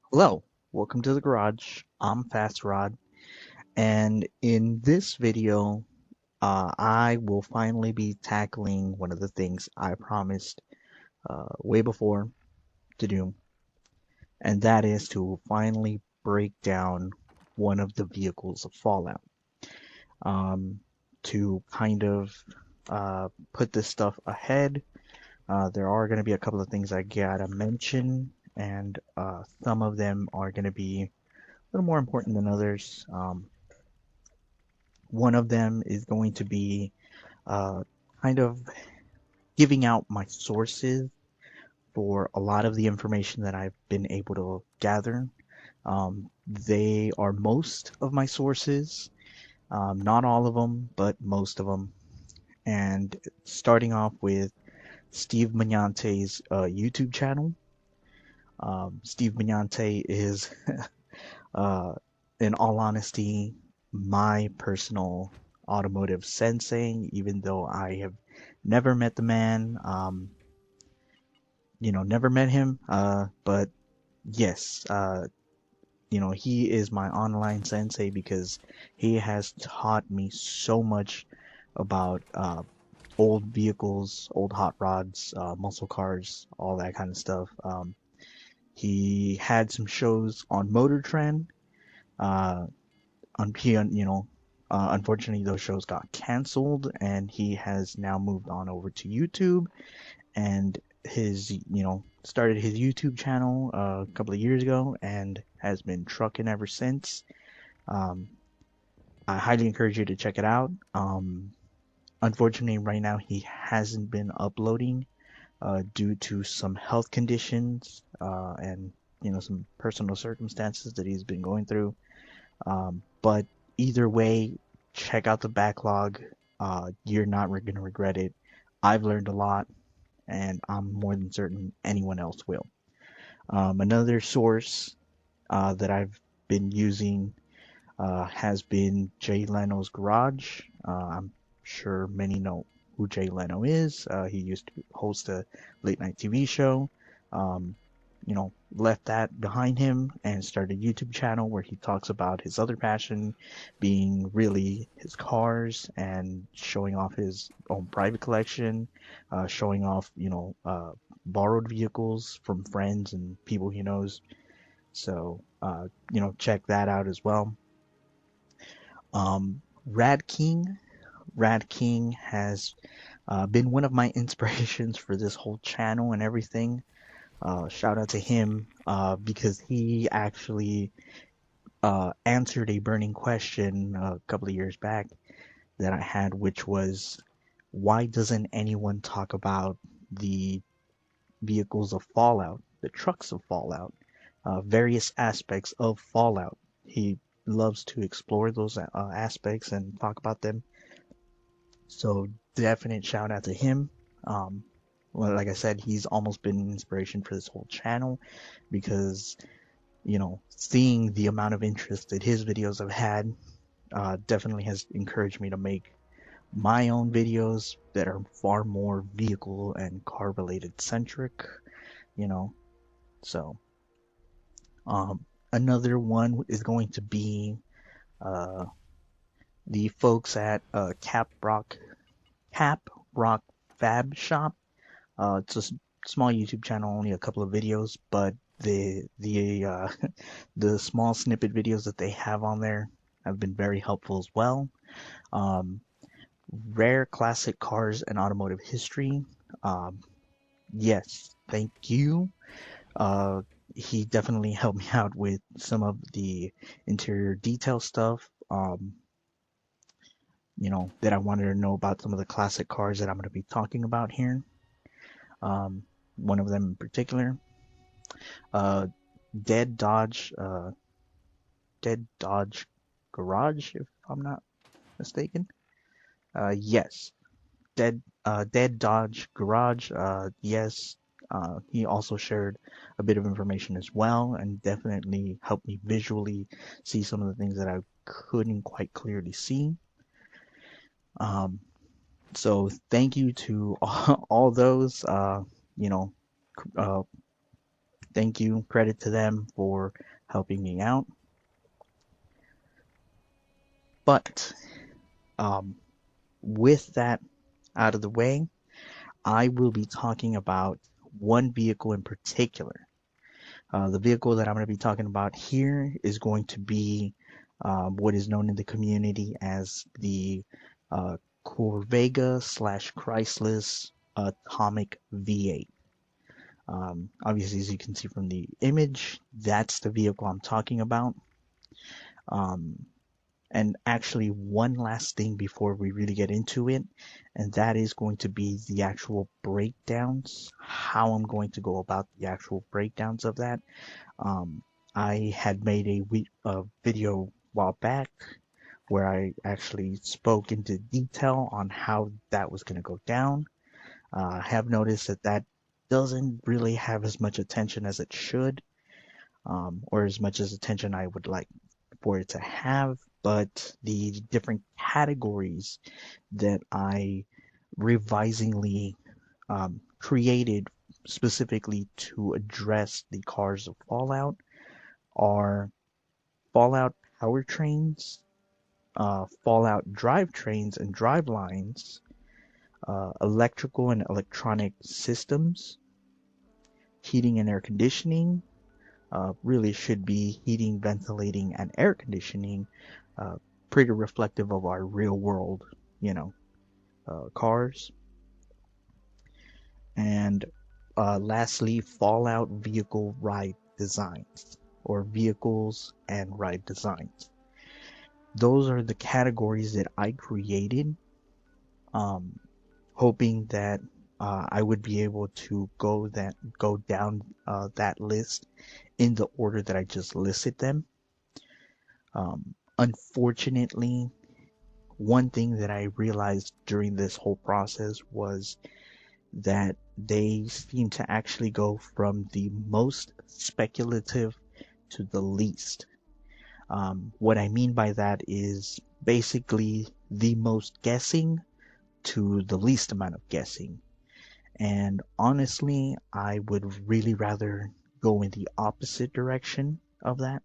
Hello, welcome to the garage. I'm Fast Rod, and in this video, I will finally be tackling one of the things I promised way before to do, and that is to finally break down one of the vehicles of Fallout. Um, to kind of put this stuff ahead, there are going to be a couple of things I gotta mention, and some of them are going to be a little more important than others. One of them is going to be uh, kind of giving out my sources for a lot of the information that I've been able to gather. They are most of my sources, not all of them, but most of them. And starting off with Steve Magnante's YouTube channel. Steve Magnante is, uh, in all honesty, my personal automotive sensei, even though I have never met the man. Never met him. But yes, he is my online sensei because he has taught me so much about old vehicles, old hot rods, muscle cars, all that kind of stuff. He had some shows on Motor Trend. Uh, on P, unfortunately, those shows got canceled, and he has now moved on over to YouTube and started his YouTube channel a couple of years ago and has been trucking ever since. Um, I highly encourage you to check it out. Unfortunately, right now he hasn't been uploading due to some health conditions and some personal circumstances that he's been going through. But either way, check out the backlog. You're not going to regret it. I've learned a lot, and I'm more than certain anyone else will. Another source that I've been using has been Jay Leno's Garage. I'm sure many know who Jay Leno is. He used to host a late night TV show. Um, Left that behind him and started a YouTube channel where he talks about his other passion being really his cars and showing off his own private collection, showing off, borrowed vehicles from friends and people he knows. So, check that out as well. Rad King. Rad King has been one of my inspirations for this whole channel and everything. Shout out to him because he actually answered a burning question a couple of years back that I had, which was why doesn't anyone talk about the vehicles of Fallout, the trucks of Fallout, various aspects of Fallout? He loves to explore those aspects and talk about them. So definite shout out to him. Um, well, like I said, he's almost been an inspiration for this whole channel because seeing the amount of interest that his videos have had definitely has encouraged me to make my own videos that are far more vehicle and car related centric, you know. So, another one is going to be uh, the folks at Cap Rock Fab Shop. It's a small YouTube channel, only a couple of videos, but the the small snippet videos that they have on there have been very helpful as well. Um, Rare classic cars and automotive history. Um, yes, thank you. Uh, he definitely helped me out with some of the interior detail stuff. That I wanted to know about some of the classic cars that I'm going to be talking about here. Um, One of them in particular, uh, Dead Dodge, Dead Dodge Garage, if I'm not mistaken. Yes, Dead Dodge Garage. Yes, he also shared a bit of information as well, and definitely helped me visually see some of the things that I couldn't quite clearly see. Um, so thank you to all those. You know, uh, Thank you, credit to them for helping me out. But um, with that out of the way, I will be talking about one vehicle in particular. The vehicle that I'm going to be talking about here is going to be what is known in the community as the uh, Corvega slash Chryslus Atomic V8. Obviously, as you can see from the image, that's the vehicle I'm talking about. Um, and actually, one last thing before we really get into it, and that is going to be the actual breakdowns, how I'm going to go about the actual breakdowns of that. Um, I had made a video a while back where I actually spoke into detail on how that was going to go down. I have noticed that that doesn't really have as much attention as it should, or as much as attention I would like for it to have. But the different categories that I revisingly created specifically to address the cars of Fallout are Fallout powertrains, Fallout drivetrains and drivelines, electrical and electronic systems, heating and air conditioning, really should be heating, ventilating, and air conditioning, uh, pretty reflective of our real world, you know, cars. And lastly, Fallout vehicle ride designs, or vehicles and ride designs. Those are the categories that I created, um, hoping that I would be able to go down that list in the order that I just listed them. Unfortunately, one thing that I realized during this whole process was that they seem to actually go from the most speculative to the least. What I mean by that is basically the most guessing to the least amount of guessing. And honestly, I would really rather go in the opposite direction of that.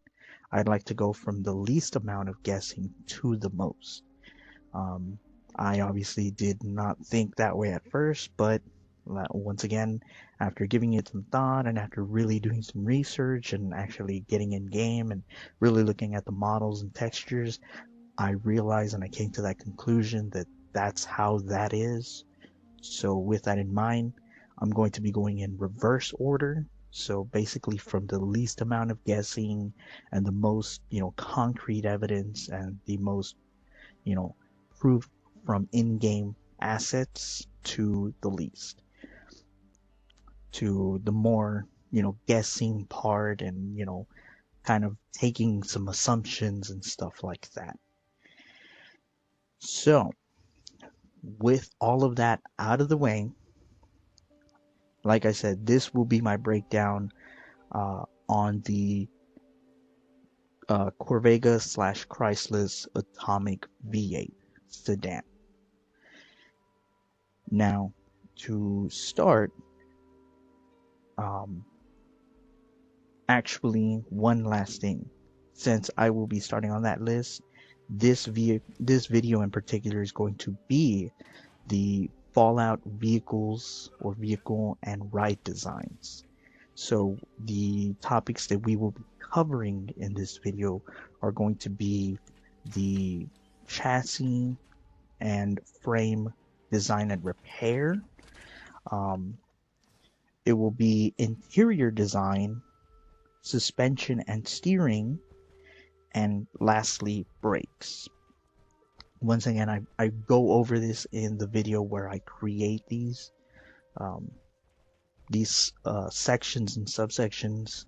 I'd like to go from the least amount of guessing to the most. Um, I obviously did not think that way at first, but once again, after giving it some thought and after really doing some research and actually getting in game and really looking at the models and textures, I realized and I came to that conclusion that that's how that is. So with that in mind, I'm going to be going in reverse order. So basically from the least amount of guessing and the most, concrete evidence and the most, you know, proof from in-game assets to the least, to the more, guessing part and, kind of taking some assumptions and stuff like that. So, with all of that out of the way, like I said, this will be my breakdown on the Corvega slash Chrysler Atomic V8 sedan. Now, to start, um, actually, one last thing. Since I will be starting on that list, this video in particular is going to be the Fallout vehicles or vehicle and ride designs. So the topics that we will be covering in this video are going to be the chassis and frame design and repair. It will be interior design, suspension and steering, and lastly, brakes. Once again, I go over this in the video where I create um, these sections and subsections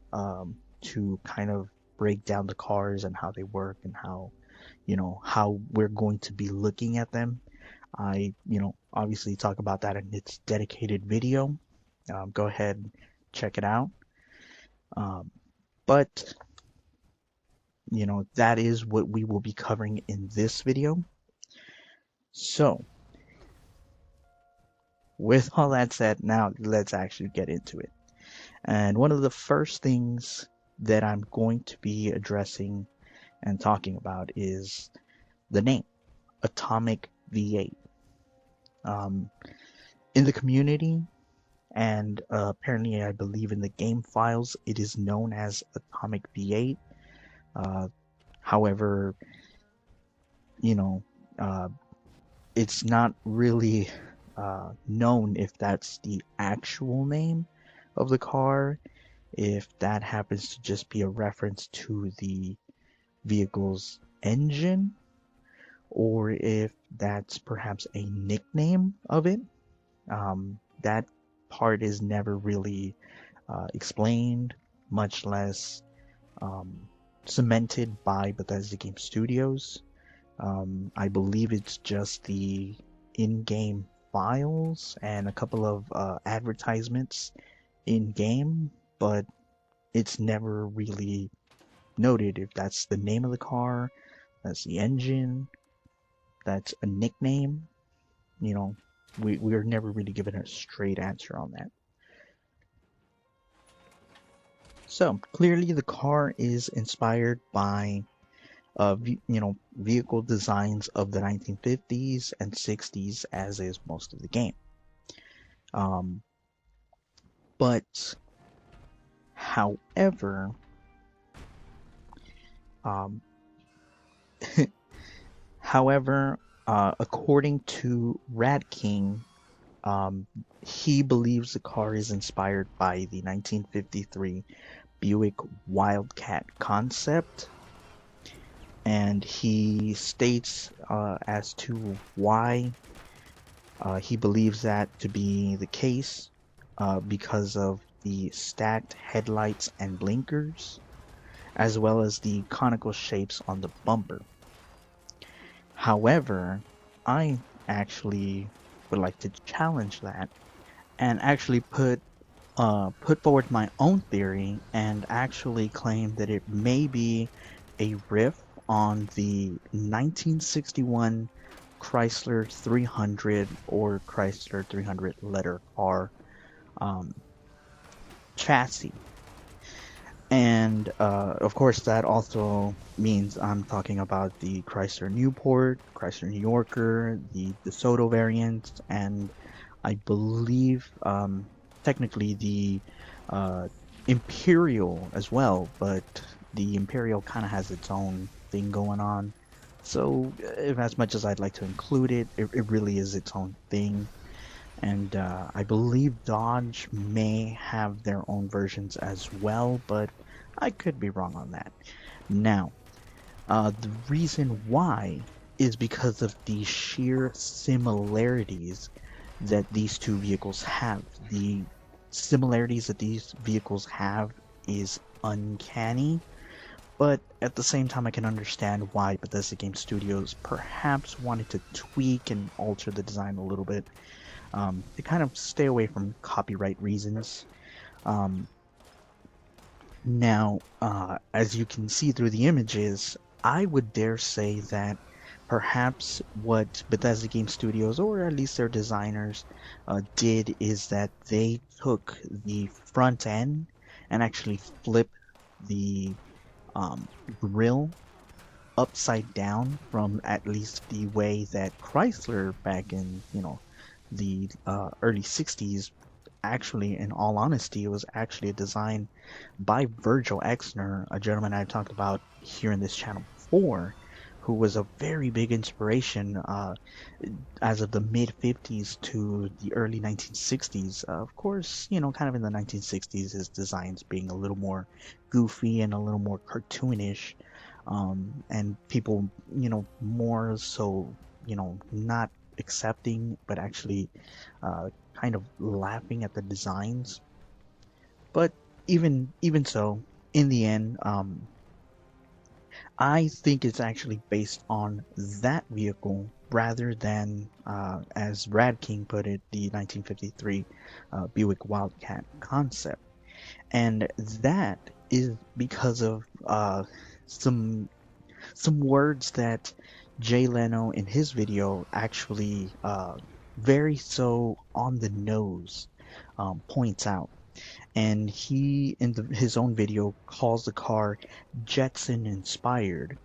to kind of break down the cars and how they work and how we're going to be looking at them. I, obviously talk about that in its dedicated video. Go ahead and check it out. But, that is what we will be covering in this video. So, with all that said, now let's actually get into it. And one of the first things that I'm going to be addressing and talking about is the name, Atomic V8. Um, in the community, and apparently I believe in the game files, it is known as Atomic V8. Uh, however, you know, uh, it's not really known if that's the actual name of the car, if that happens to just be a reference to the vehicle's engine, or if that's perhaps a nickname of it. That part is never really explained, much less um, cemented by Bethesda Game Studios. I believe it's just the in-game files and a couple of advertisements in-game, but it's never really noted if that's the name of the car, that's the engine, that's a nickname. You know, we are never really given a straight answer on that. So clearly, the car is inspired by vehicle designs of the 1950s and 60s, as is most of the game. Um, but however, um, however, according to Rat King, um, he believes the car is inspired by the 1953 Buick Wildcat concept, and he states as to why he believes that to be the case because of the stacked headlights and blinkers, as well as the conical shapes on the bumper. However, I actually would like to challenge that and actually put forward my own theory and actually claim that it may be a riff on the 1961 Chrysler 300 or Chrysler 300 letter R um, chassis. And of course, that also means I'm talking about the Chrysler Newport, Chrysler New Yorker, the DeSoto variant, and I believe technically the uh, Imperial as well, but the Imperial kind of has its own thing going on. So, if as much as I'd like to include it, it really is its own thing. And I believe Dodge may have their own versions as well, but I could be wrong on that. Now, the reason why is because of the sheer similarities that these two vehicles have. The similarities that these vehicles have is uncanny, but at the same time I can understand why Bethesda Game Studios perhaps wanted to tweak and alter the design a little bit to kind of stay away from copyright reasons. Um, Now, as you can see through the images, I would dare say that perhaps what Bethesda Game Studios, or at least their designers, did is that they took the front end and actually flipped the grill upside down from at least the way that Chrysler back in, the early 60s. Actually, in all honesty, it was actually a design by Virgil Exner, a gentleman I talked about here in this channel before, who was a very big inspiration as of the mid 50s to the early 1960s. Of course, kind of in the 1960s, his designs being a little more goofy and a little more cartoonish, and people, more so, not accepting, but actually kind of laughing at the designs. But even so, in the end, I think it's actually based on that vehicle rather than, as Brad King put it, the 1953 Buick Wildcat concept. And that is because of some words that Jay Leno in his video actually very so on the nose points out. and he in his own video calls the car Jetson inspired.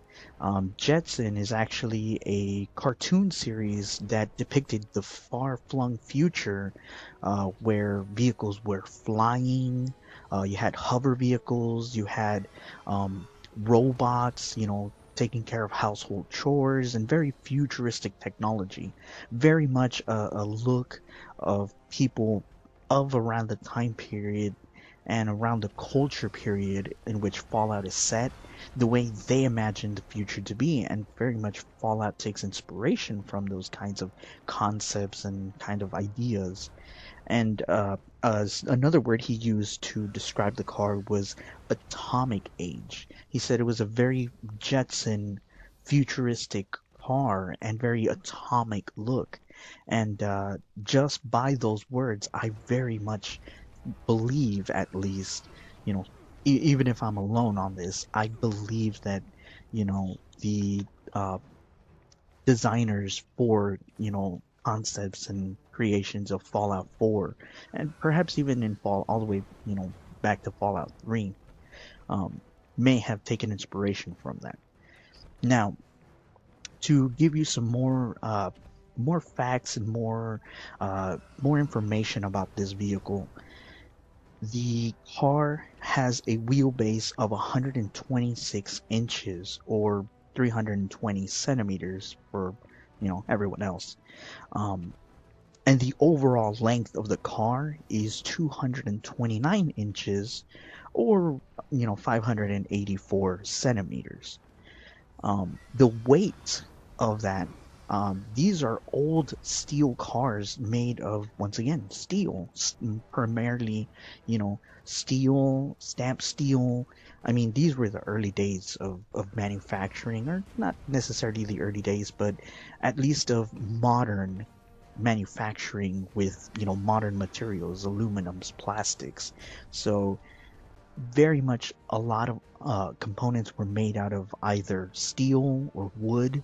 Jetson is actually a cartoon series that depicted the far-flung future, where vehicles were flying. You had hover vehicles, you had robots, taking care of household chores, and very futuristic technology. Very much a look of people of around the time period and around the culture period in which Fallout is set, the way they imagine the future to be, and very much Fallout takes inspiration from those kinds of concepts and kind of ideas. And another word he used to describe the car was atomic age. He said it was a very Jetson futuristic car and very atomic look. And just by those words, I very much believe, at least, you know, even if I'm alone on this, I believe that, the designers for, concepts and creations of Fallout 4, and perhaps even in Fall all the way, back to Fallout 3, um, may have taken inspiration from that. Now, to give you some more facts and more information about this vehicle, the car has a wheelbase of 126 inches or 320 centimeters for, everyone else. Um, and the overall length of the car is 229 inches or, 584 centimeters. The weight of that, these are old steel cars made of, once again, steel, primarily, steel, stamped steel. I mean, these were the early days of manufacturing, or not necessarily the early days, but at least of modern manufacturing with, modern materials, aluminums, plastics. So very much a lot of components were made out of either steel or wood,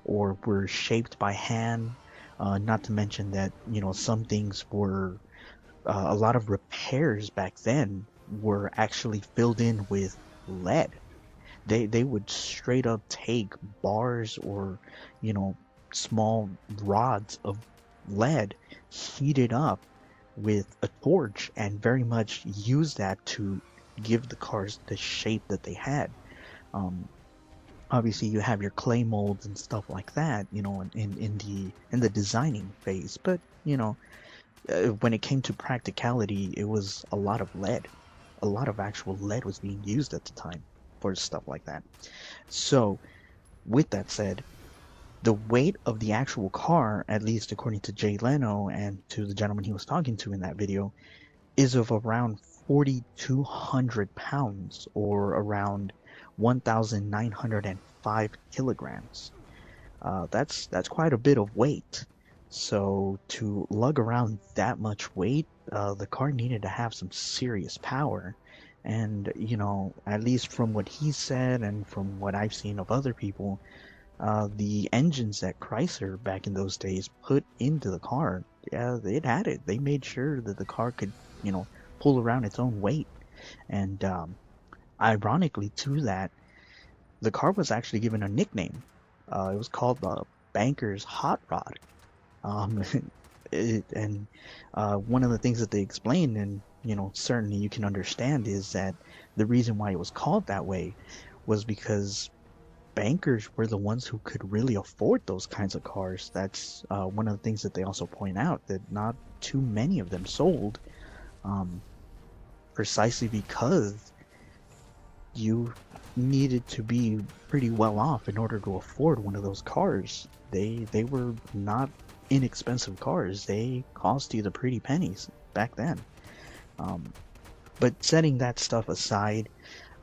or were shaped by hand. Not to mention that, some things were, a lot of repairs back then were actually filled in with lead. They would straight up take bars or, you know, small rods of lead, heat it up with a torch, and very much use that to give the cars the shape that they had. Um, Obviously, you have your clay molds and stuff like that, in the designing phase. But when it came to practicality, it was a lot of lead. A lot of actual lead was being used at the time for stuff like that. So, with that said, the weight of the actual car, at least according to Jay Leno and to the gentleman he was talking to in that video, is of around 4,200 pounds, or around 1,905 kilograms. That's quite a bit of weight. So to lug around that much weight, the car needed to have some serious power. And, at least from what he said and from what I've seen of other people, the engines that Chrysler back in those days put into the car, yeah, it had it. They made sure that the car could, pull around its own weight. And ironically to that, the car was actually given a nickname. It was called the Banker's Hot Rod. Um, and one of the things that they explained, and certainly you can understand, is that the reason why it was called that way was because bankers were the ones who could really afford those kinds of cars. That's one of the things that they also point out, that not too many of them sold, um, precisely because you needed to be pretty well off in order to afford one of those cars. They were not inexpensive cars. They cost you the pretty pennies back then. Um, but setting that stuff aside,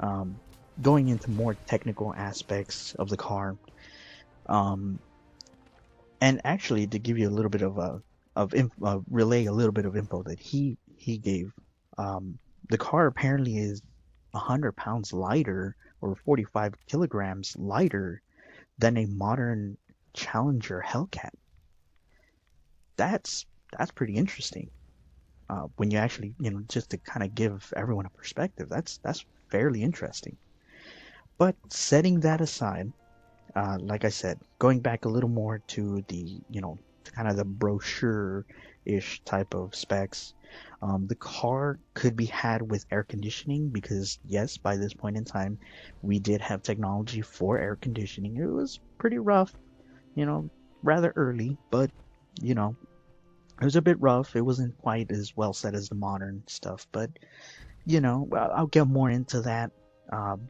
um, going into more technical aspects of the car, um, and actually to give you a little bit of relay a little bit of info that he gave. The car apparently is 100 pounds lighter, or 45 kilograms lighter, than a modern Challenger Hellcat. That's pretty interesting. when you actually, just to kind of give everyone a perspective, that's fairly interesting. But setting that aside, like I said, going back a little more to the, to kind of the brochure-ish type of specs, the car could be had with air conditioning because, yes, by this point in time, we did have technology for air conditioning. It was pretty rough, you know, rather early, but, you know, it was a bit rough. It wasn't quite as well set as the modern stuff, but, I'll get more into that, um,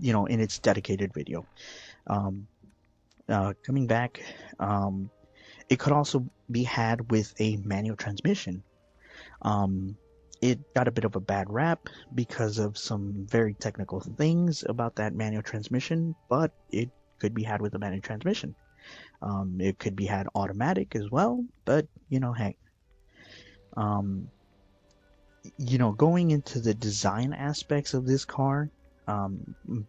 in its dedicated video. Um, Coming back, um, it could also be had with a manual transmission. Um, it got a bit of a bad rap because of some very technical things about that manual transmission, but it could be had with a manual transmission. It could be had automatic as well, but hey, um, going into the design aspects of this car.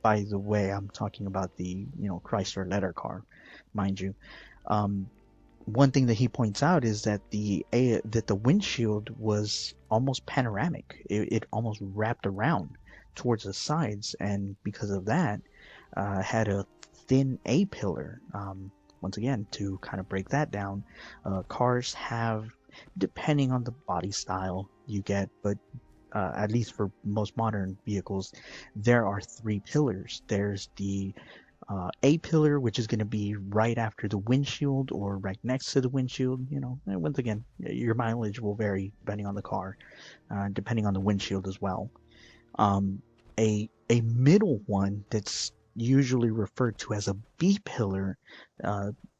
By the way, I'm talking about the Chrysler letter car, mind you. Um, One thing that he points out is that the windshield was almost panoramic. It almost wrapped around towards the sides, and because of that, had a thin A pillar. Once again, to kind of break that down, cars have, depending on the body style you get, but at least for most modern vehicles, there are three pillars. There's the A pillar, which is going to be right after the windshield or right next to the windshield. And once again, your mileage will vary depending on the car, depending on the windshield as well. Um, a middle one that's usually referred to as a B pillar.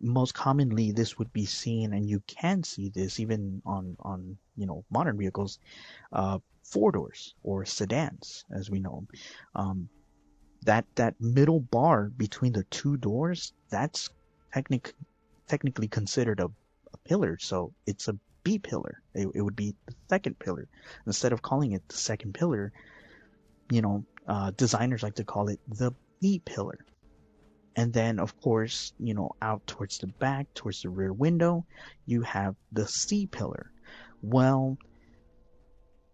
Most commonly, this would be seen, and you can see this even on modern vehicles, four doors or sedans, as we know them. That middle bar between the two doors, that's technically considered a pillar, so it's a B pillar. It would be the second pillar. Instead of calling it the second pillar, designers like to call it the B pillar. And then, of course, out towards the back, towards the rear window, you have the C pillar. Well,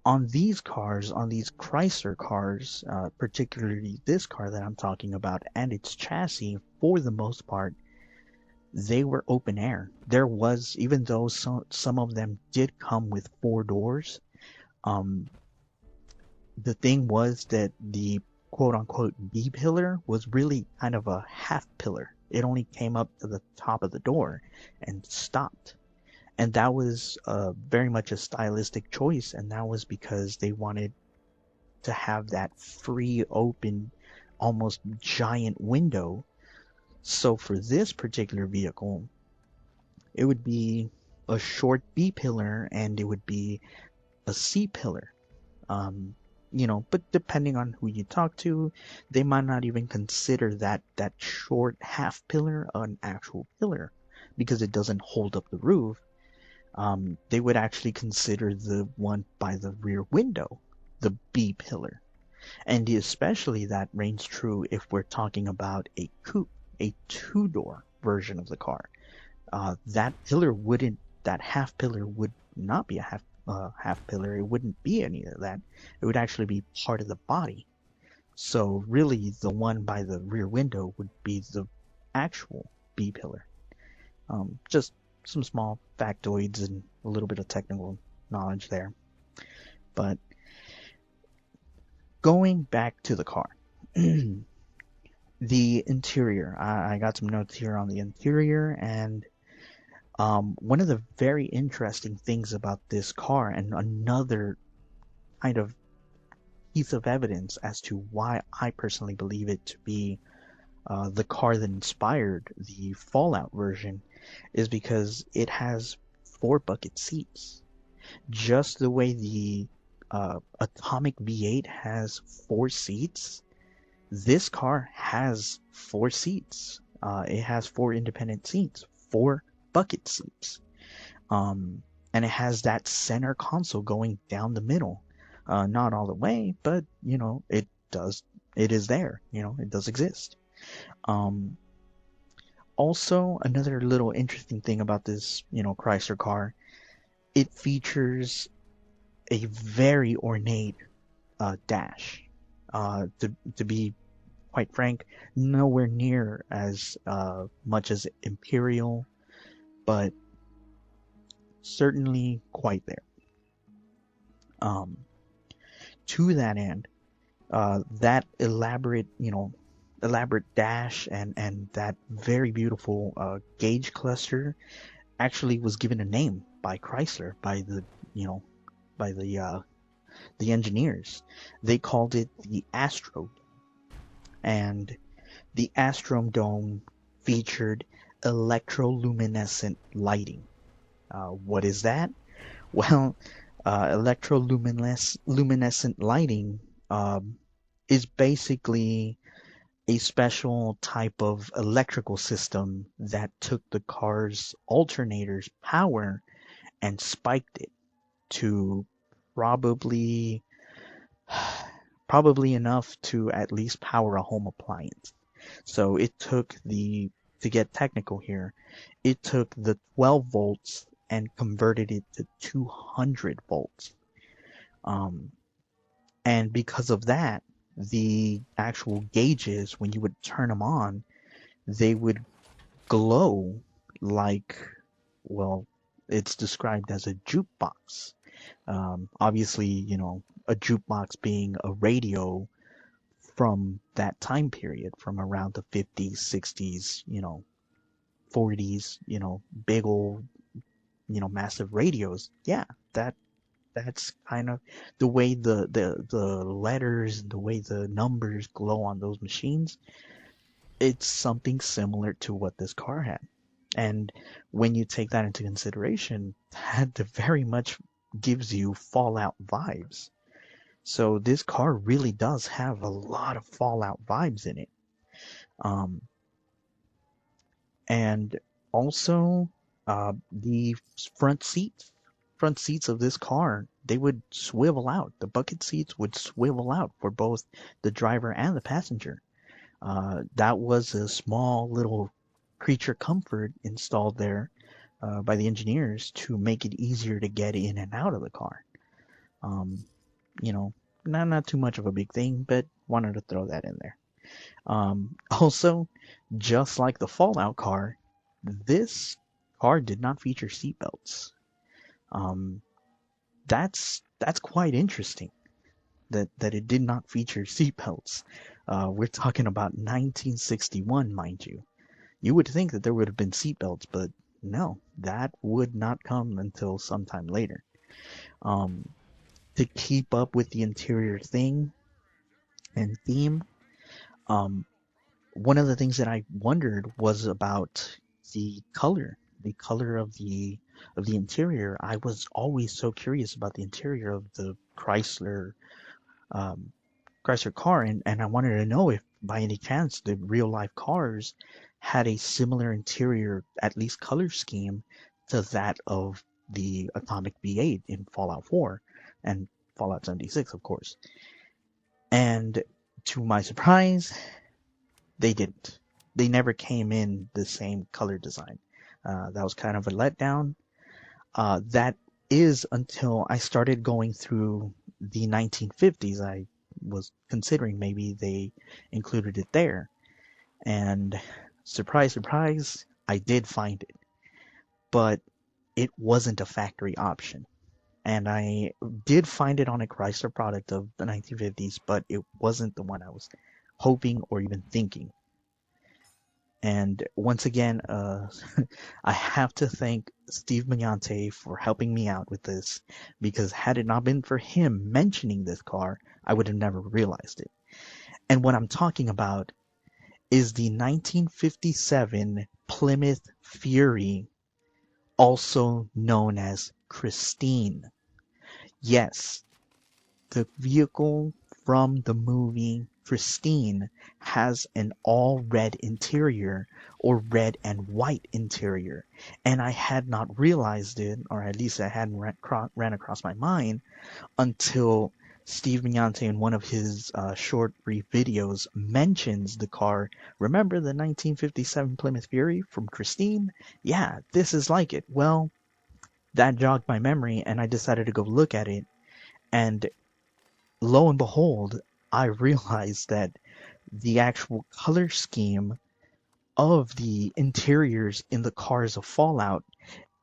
on these cars, on these Chrysler cars, particularly this car that I'm talking about and its chassis, for the most part, they were open air. There was, even though some of them did come with four doors, um, the thing was that the quote unquote B pillar was really kind of a half pillar. It only came up to the top of the door and stopped. And that was very much a stylistic choice, and that was because they wanted to have that free, open, almost giant window. So for this particular vehicle, it would be a short B pillar and it would be a C pillar. Um, but depending on who you talk to, they might not even consider that short half pillar an actual pillar because it doesn't hold up the roof. They would actually consider the one by the rear window the B pillar. And especially that reigns true if we're talking about a coupe, a two-door version of the car. That half pillar would not be a half pillar. It wouldn't be any of that. It would actually be part of the body. So really, the one by the rear window would be the actual B pillar. Just some small factoids and a little bit of technical knowledge there. But going back to the car, the interior. I got some notes here on the interior, and one of the very interesting things about this car, and another kind of piece of evidence as to why I personally believe it to be the car that inspired the Fallout version, is because it has four bucket seats. Just the way the Atomic V8 has four seats, this car has four seats. It has four independent seats, four bucket seats. And it has that center console going down the middle. Not all the way, but it does. It is there. It does exist. Um, Also, another little interesting thing about this, Chrysler car, it features a very ornate dash. To be quite frank, nowhere near as much as Imperial, but certainly quite there. Um, to that end, that elaborate dash and that very beautiful gauge cluster actually was given a name by Chrysler, by you know, by the engineers. They called it the Astro, and the Astrodome Dome featured electroluminescent lighting. What is that? Well, electroluminescent lighting um, is basically a special type of electrical system that took the car's alternator's power and spiked it to probably probably enough to at least power a home appliance. So it took to get technical here, it took the 12 volts and converted it to 200 volts. Um, and because of that, the actual gauges, when you would turn them on, they would glow like, well, it's described as a jukebox. Obviously, a jukebox being a radio from that time period, from around the 50s, 60s, 40s, big old, massive radios. Yeah, that's kind of the way the letters, the way the numbers glow on those machines. It's something similar to what this car had. And when you take that into consideration, that very much gives you Fallout vibes. So this car really does have a lot of Fallout vibes in it. Um, and also, the front seats, front seats of this car, they would swivel out. The bucket seats would swivel out for both the driver and the passenger. That was a small little creature comfort installed there by the engineers to make it easier to get in and out of the car. Um, you know, not too much of a big thing, but wanted to throw that in there. Also, just like the Fallout car, this car did not feature seatbelts. Um, that's quite interesting that it did not feature seatbelts. We're talking about 1961, mind you. You would think that there would have been seatbelts, but no, that would not come until sometime later. Um, to keep up with the interior thing and theme, um, one of the things that I wondered was about the color of the interior. I was always so curious about the interior of the um, Chrysler car, and I wanted to know if by any chance the real life cars had a similar interior, at least color scheme, to that of the Atomic V8 in Fallout 4 and Fallout 76, of course. And to my surprise, they didn't. They never came in the same color design. That was kind of a letdown. That is until I started going through the 1950s. I was considering maybe they included it there. And surprise, surprise, I did find it. But it wasn't a factory option. And I did find it on a Chrysler product of the 1950s, but it wasn't the one I was hoping or even thinking. And once again, I have to thank Steve Magnante for helping me out with this, because had it not been for him mentioning this car, I would have never realized it. And what I'm talking about is the 1957 Plymouth Fury, also known as Christine. Yes, the vehicle from the movie Christine has an all red interior, or red and white interior, and I had not realized it, or at least I hadn't ran across my mind until Steve Mignante in one of his short brief videos mentions the car. Remember the 1957 Plymouth Fury from Christine? Yeah, this is like it. Well, that jogged my memory, and I decided to go look at it. And lo and behold, I realized that the actual color scheme of the interiors in the cars of Fallout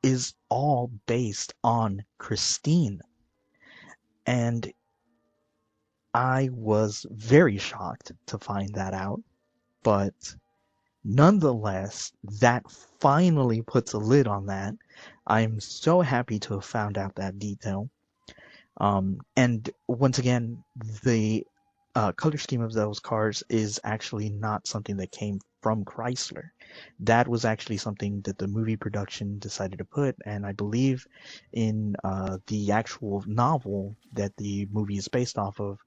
is all based on Christine. And I was very shocked to find that out. But nonetheless, that finally puts a lid on that. I'm so happy to have found out that detail. And once again, the color scheme of those cars is actually not something that came from Chrysler. That was actually something that the movie production decided to put, and I believe in the actual novel that the movie is based off of,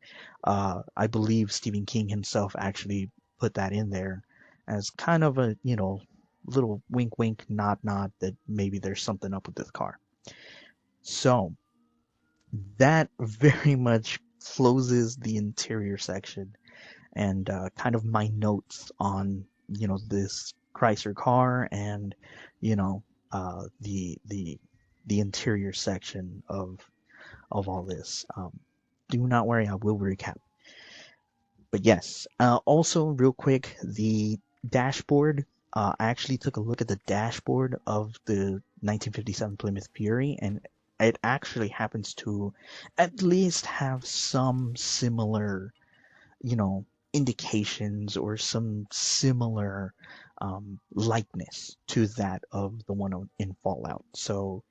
I believe Stephen King himself actually put that in there as kind of a, little wink wink, nod nod that maybe there's something up with this car. So, that very much closes the interior section and kind of my notes on this Chrysler car and you know the interior section of all this. Do not worry, I will recap. But yes, also real quick, the dashboard. I actually took a look at the dashboard of the 1957 Plymouth Fury, and it actually happens to at least have some similar, indications or some similar likeness to that of the one in Fallout. So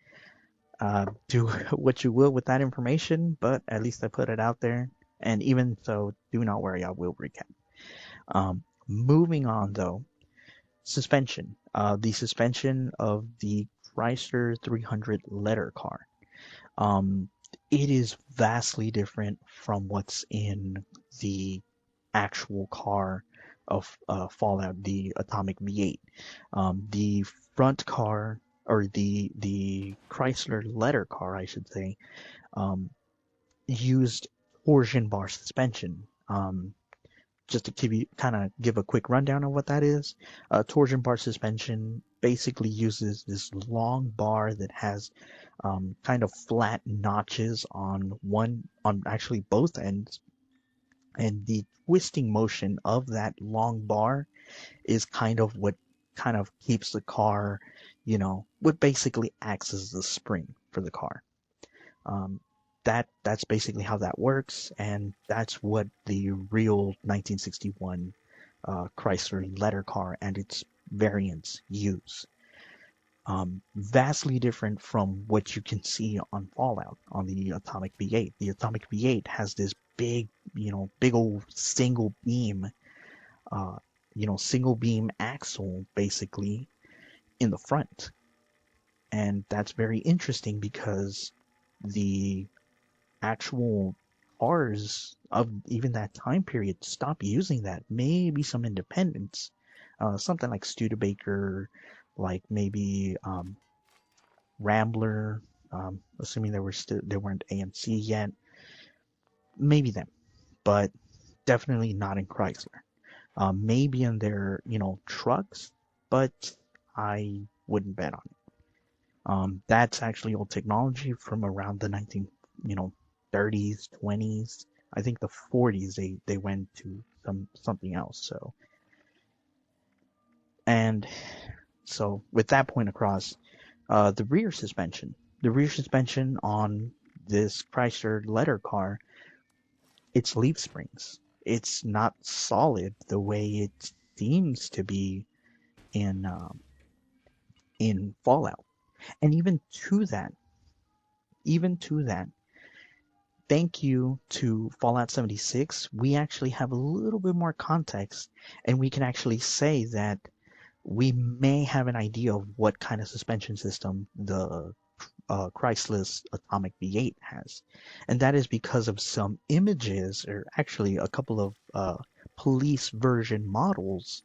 do what you will with that information, but at least I put it out there. And even so, do not worry, I will recap. Moving on though, suspension. The suspension of the Chrysler 300 letter car. Um, it is vastly different from what's in the actual car of Fallout, the Atomic V8. The front car, or the Chrysler letter car, I should say, um, used torsion bar suspension. Just to give a quick rundown of what that is, torsion bar suspension basically uses this long bar that has kind of flat notches on actually both ends, and the twisting motion of that long bar is kind of what kind of keeps the car, what basically acts as the spring for the car. Um, that's basically how that works, and that's what the real 1961 Chrysler letter car and its variants use. Vastly different from what you can see on Fallout on the Atomic V8. The Atomic V8 has this big, big old uh, single beam axle basically in the front. And that's very interesting because the actual cars of even that time period stop using that. Maybe some independents, something like Studebaker, like maybe Rambler, assuming they weren't AMC yet, maybe them, but definitely not in Chrysler. Maybe in their trucks, but I wouldn't bet on it. That's actually old technology from around the 19 you know 30s, 20s. I think the 40s they went to something else. So with that point across, the rear suspension. The rear suspension on this Chrysler letter car, it's leaf springs. It's not solid the way it seems to be in Fallout. And even to that, thank you to Fallout 76, we actually have a little bit more context, and we can actually say that we may have an idea of what kind of suspension system the Chryslus Atomic V8 has. And that is because of some images, or actually a couple of police version models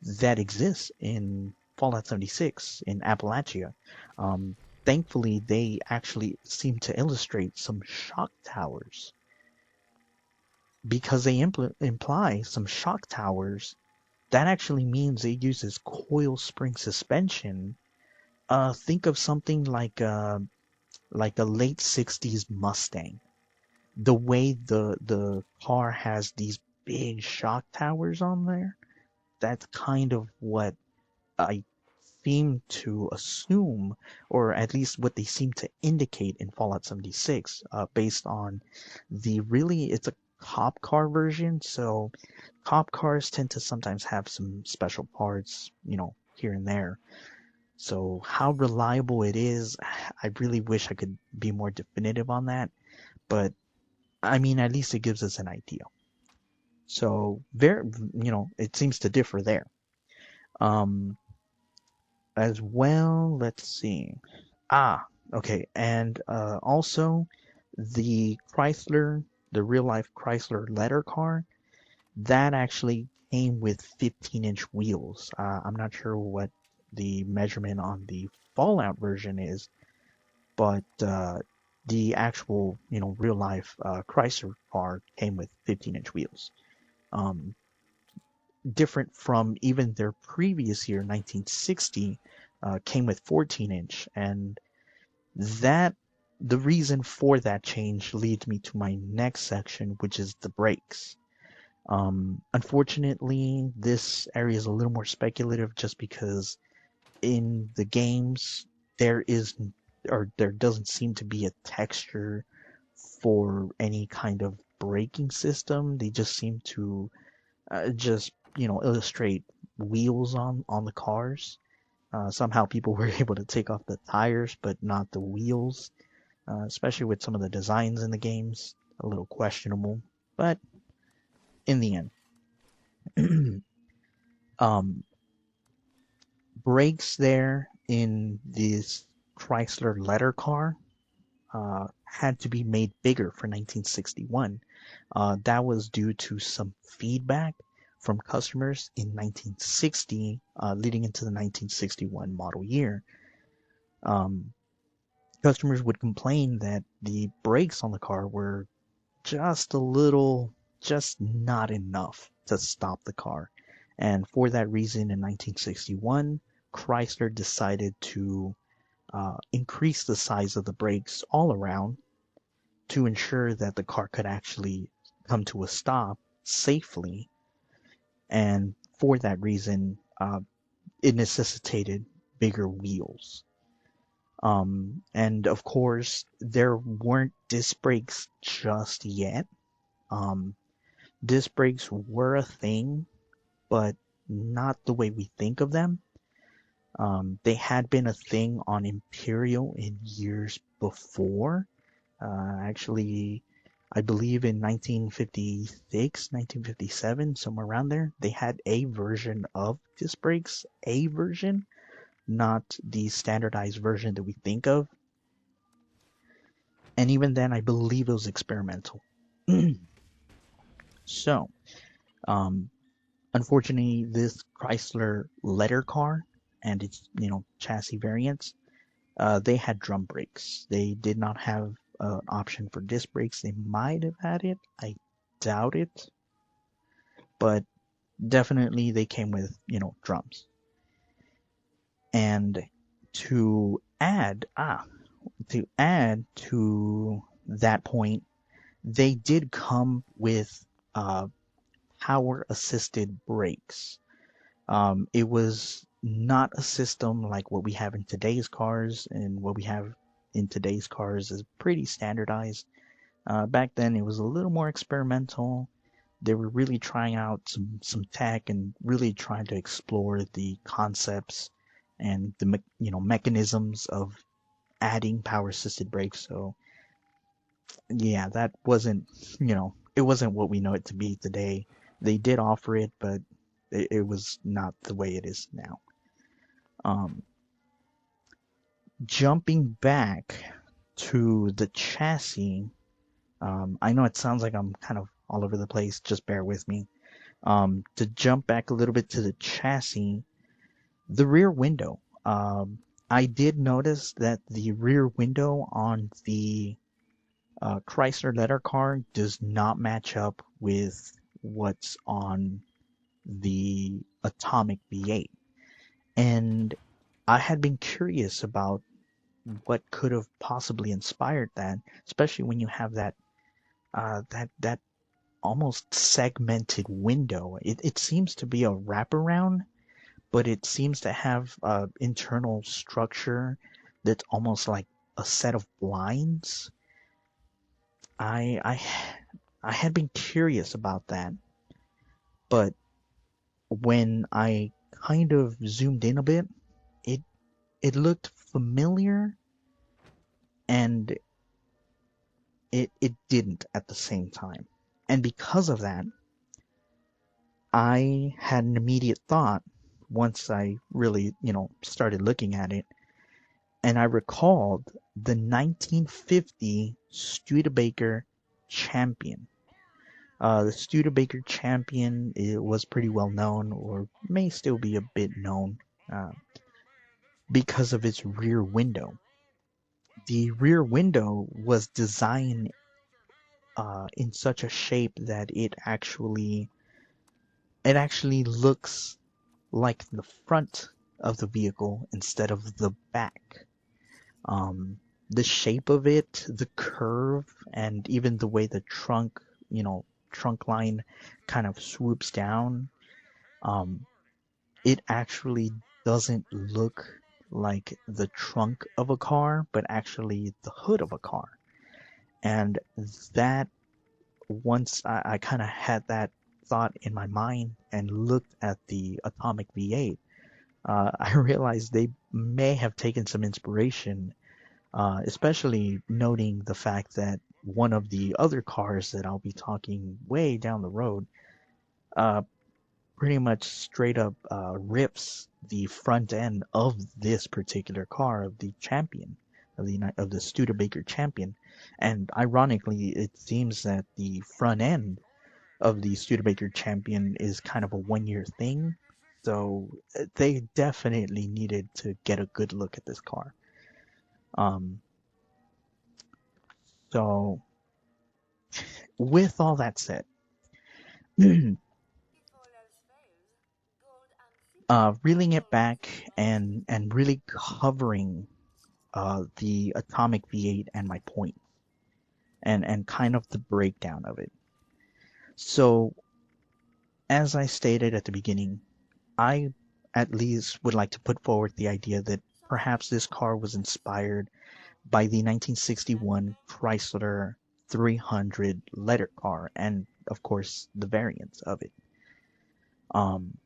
that exist in Fallout 76 in Appalachia. Um, Thankfully, they actually seem to illustrate some shock towers because they imply some shock towers. That actually means it uses coil spring suspension. Think of something like a late '60s Mustang. the way the car has these big shock towers on there, that's kind of what I seem to assume, or at least what they seem to indicate in Fallout 76, based on the really, it's a cop car version, so cop cars tend to sometimes have some special parts, here and there. So how reliable it is, I really wish I could be more definitive on that, but I mean, at least it gives us an idea. So there, it seems to differ there. Um, as well, let's see. Ah, okay, and also the Chrysler, the real life Chrysler letter car, that actually came with 15-inch wheels. I'm not sure what the measurement on the Fallout version is, but the actual, real life Chrysler car came with 15-inch wheels. Um, Different from even their previous year, 1960, came with 14-inch, and that the reason for that change leads me to my next section, which is the brakes. Unfortunately, this area is a little more speculative just because in the games there is or there doesn't seem to be a texture for any kind of braking system. They just seem to just illustrate wheels on the cars. Somehow people were able to take off the tires, but not the wheels. Especially with some of the designs in the games, a little questionable. But in the end, um, brakes there in this Chrysler letter car had to be made bigger for 1961. That was due to some feedback from customers in 1960, leading into the 1961 model year. Um, Customers would complain that the brakes on the car were just a little, just not enough to stop the car. And for that reason, in 1961, Chrysler decided to increase the size of the brakes all around to ensure that the car could actually come to a stop safely. And for that reason, it necessitated bigger wheels. And of course, there weren't disc brakes just yet. Um, Disc brakes were a thing, but not the way we think of them. They had been a thing on Imperial in years before. Actually, I believe in 1956, 1957, somewhere around there, they had a version of disc brakes, a version, not the standardized version that we think of. And even then, I believe it was experimental. So, um, unfortunately, this Chrysler letter car and its chassis variants, they had drum brakes. They did not have an option for disc brakes. They might have had it. I doubt it, but definitely they came with drums. And to add to that point, they did come with power assisted brakes. It was not a system like what we have in today's cars, and what we have in today's cars is pretty standardized. Back then, it was a little more experimental. They were really trying out some tech and really trying to explore the concepts and the mechanisms of adding power assisted brakes. So yeah, that wasn't it wasn't what we know it to be today. They did offer it, but it was not the way it is now. Um, Jumping back to the chassis, I know it sounds like I'm kind of all over the place. Just bear with me. To jump back a little bit to the chassis, the rear window. I did notice that the rear window on the Chrysler letter car does not match up with what's on the Atomic V8. And I had been curious about what could have possibly inspired that, especially when you have that that almost segmented window. It seems to be a wraparound, but it seems to have internal structure that's almost like a set of blinds. I I I had been curious about that, but when I kind of zoomed in a bit, it it looked familiar and it didn't at the same time. And because of that, I had an immediate thought once I really, started looking at it, and I recalled the 1950 Studebaker Champion. The Studebaker Champion, it was pretty well known, or may still be a bit known, uh, because of its rear window. The rear window was designed in such a shape that it actually looks like the front of the vehicle instead of the back. The shape of it, the curve, and even the way the trunk line kind of swoops down, um, it actually doesn't look like the trunk of a car, but actually the hood of a car. And that once I kind of had that thought in my mind and looked at the Atomic V8, I realized they may have taken some inspiration, especially noting the fact that one of the other cars that I'll be talking way down the road uh, pretty much straight up rips the front end of this particular car of the champion of the Studebaker champion, and ironically, it seems that the front end of the Studebaker champion is kind of a 1 year thing. So they definitely needed to get a good look at this car. Um, so with all that said, reeling it back and really covering the Atomic V8 and my point and kind of the breakdown of it. So as I stated at the beginning, I at least would like to put forward the idea that perhaps this car was inspired by the 1961 Chrysler 300 letter car and, of course, the variants of it. Um,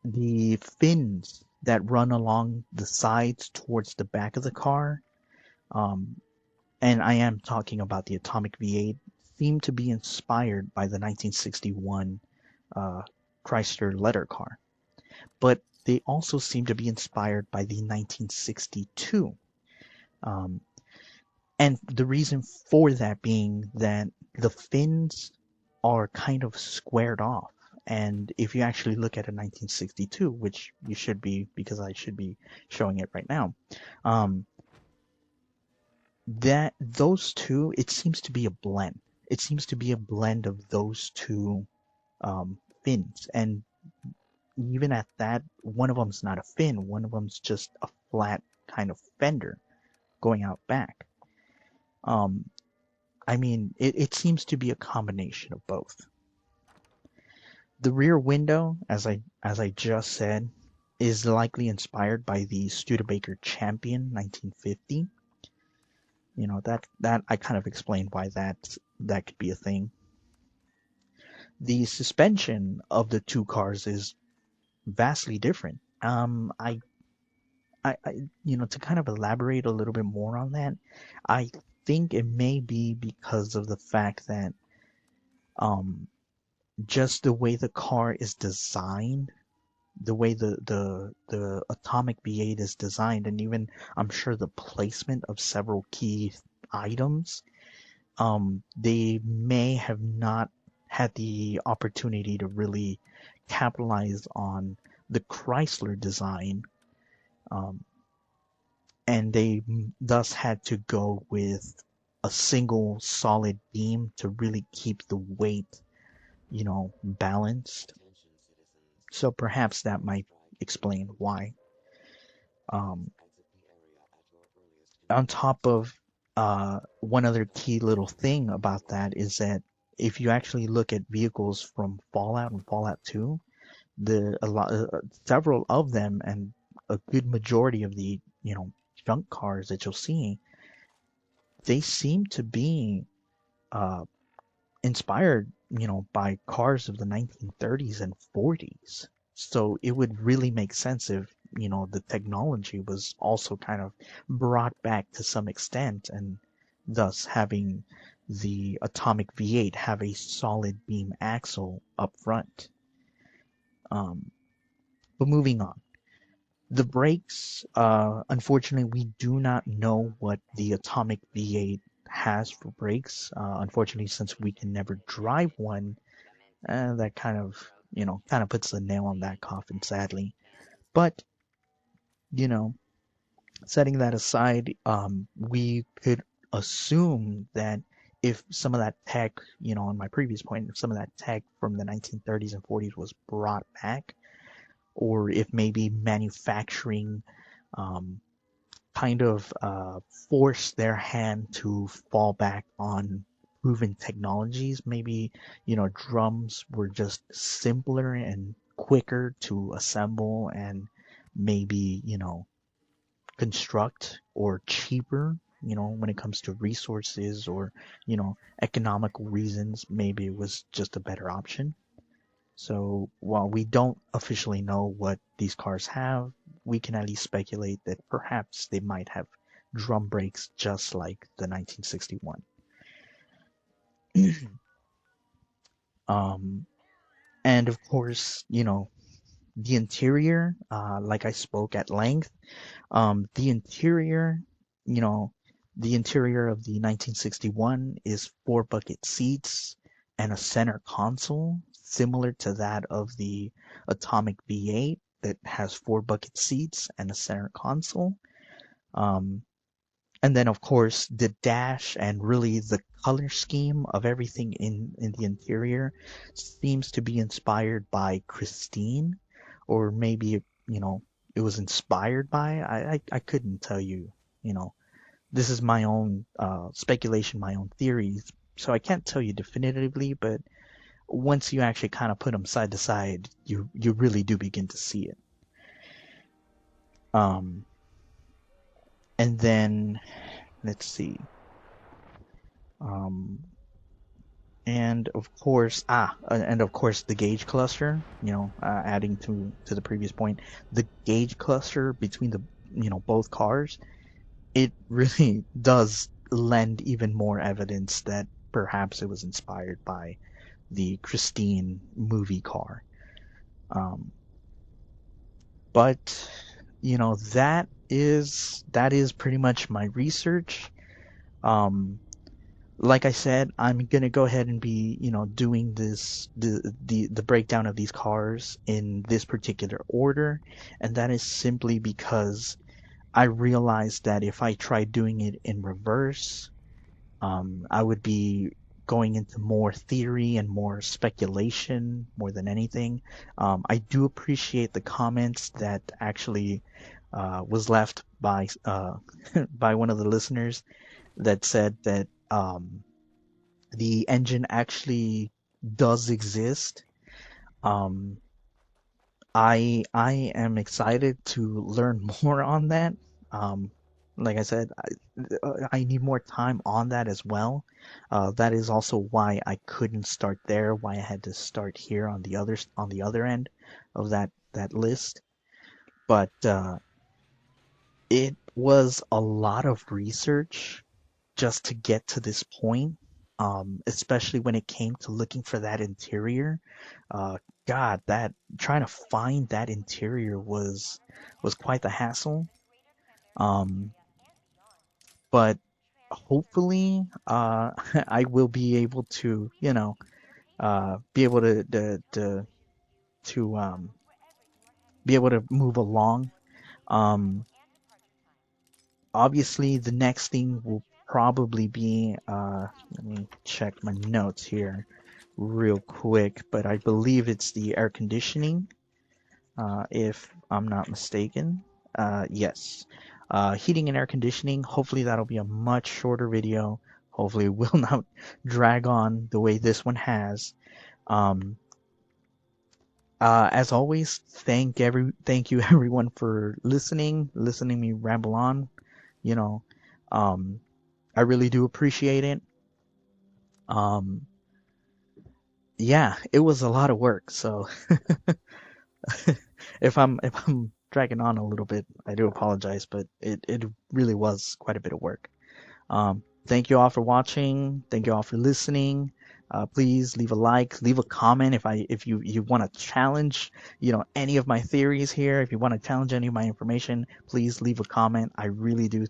the fins that run along the sides towards the back of the car, um, and I am talking about the Atomic V8, seem to be inspired by the 1961 uh, Chrysler letter car, but they also seem to be inspired by the 1962. Um, And the reason for that being that the fins are kind of squared off. And if you actually look at a 1962, which you should be, because I should be showing it right now, um, that those two, it seems to be a blend. It seems to be a blend of those two fins. And even at that, one of them's not a fin, one of them's just a flat kind of fender going out back. Um, I mean, it seems to be a combination of both. The rear window, as I just said, is likely inspired by the Studebaker Champion 1950. That I kind of explained why that could be a thing. The suspension of the two cars is vastly different. To kind of elaborate a little bit more on that, I think it may be because of the fact that um just the way the car is designed, the way the Atomic V8 is designed, and even I'm sure the placement of several key items, they may have not had the opportunity to really capitalize on the Chrysler design, um, and they thus had to go with a single solid beam to really keep the weight, balanced. So perhaps that might explain why. Um, on top of one other key little thing about that is that if you actually look at vehicles from Fallout and Fallout 2, several of them and a good majority of the junk cars that you'll see, they seem to be uh, inspired, by cars of the 1930s and 40s. So it would really make sense if, the technology was also kind of brought back to some extent, and thus having the atomic V8 have a solid beam axle up front. Um, but moving on. The brakes, unfortunately, we do not know what the atomic V8 has for brakes. Unfortunately, since we can never drive one, that kind of puts the nail on that coffin, sadly. But, you know, setting that aside, we could assume that if some of that tech, on my previous point, if some of that tech from the 1930s and 40s was brought back, or if maybe manufacturing um, kind of forced their hand to fall back on proven technologies. Maybe, drums were just simpler and quicker to assemble and maybe, construct, or cheaper, when it comes to resources or, economical reasons. Maybe it was just a better option. So while we don't officially know what these cars have, we can at least speculate that perhaps they might have drum brakes just like the 1961. um, and of course, the interior, like I spoke at length, the interior, you know, the interior of the 1961 is four bucket seats and a center console, similar to that of the Atomic V8 that has four bucket seats and a center console. Um, and then, of course, the dash and really the color scheme of everything in the interior seems to be inspired by Christine, or maybe, it was inspired by. I couldn't tell you, you know. This is my own speculation, my own theories, so I can't tell you definitively, but once you actually kind of put them side to side, you really do begin to see it. Um, and then let's see. Um, and of course the gauge cluster, adding to the previous point, the gauge cluster between the, both cars, it really does lend even more evidence that perhaps it was inspired by the Christine movie car. Um, but that is pretty much my research. Um, like I said, I'm gonna go ahead and be, doing the breakdown of these cars in this particular order, and that is simply because I realized that if I tried doing it in reverse, I would be going into more theory and more speculation more than anything. I do appreciate the comments that actually was left by by one of the listeners that said that the engine actually does exist. Um, I am excited to learn more on that. Um, like I said, I need more time on that as well. That is also why I couldn't start there. Why I had to start here on the other end of that list. But it was a lot of research just to get to this point, especially when it came to looking for that interior. Uh, God, that trying to find that interior was quite the hassle. Um, but hopefully, I will be able to, be able to be able to move along. Um, Obviously, the next thing will probably be, let me check my notes here real quick, but I believe it's the air conditioning, if I'm not mistaken. Yes. heating and air conditioning. Hopefully that'll be a much shorter video. Hopefully it will not drag on the way this one has. Um, as always, thank you everyone for listening me ramble on. You know, um, I really do appreciate it. Um, yeah, it was a lot of work. So if I'm dragging on a little bit, I do apologize, but it really was quite a bit of work. Thank you all for watching. Thank you all for listening. Please leave a like, leave a comment if you want to challenge, any of my theories here. If you want to challenge any of my information, please leave a comment. I really do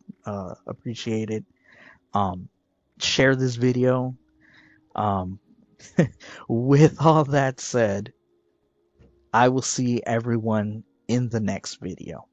appreciate it. Um, Share this video. Um, with all that said, I will see everyone in the next video.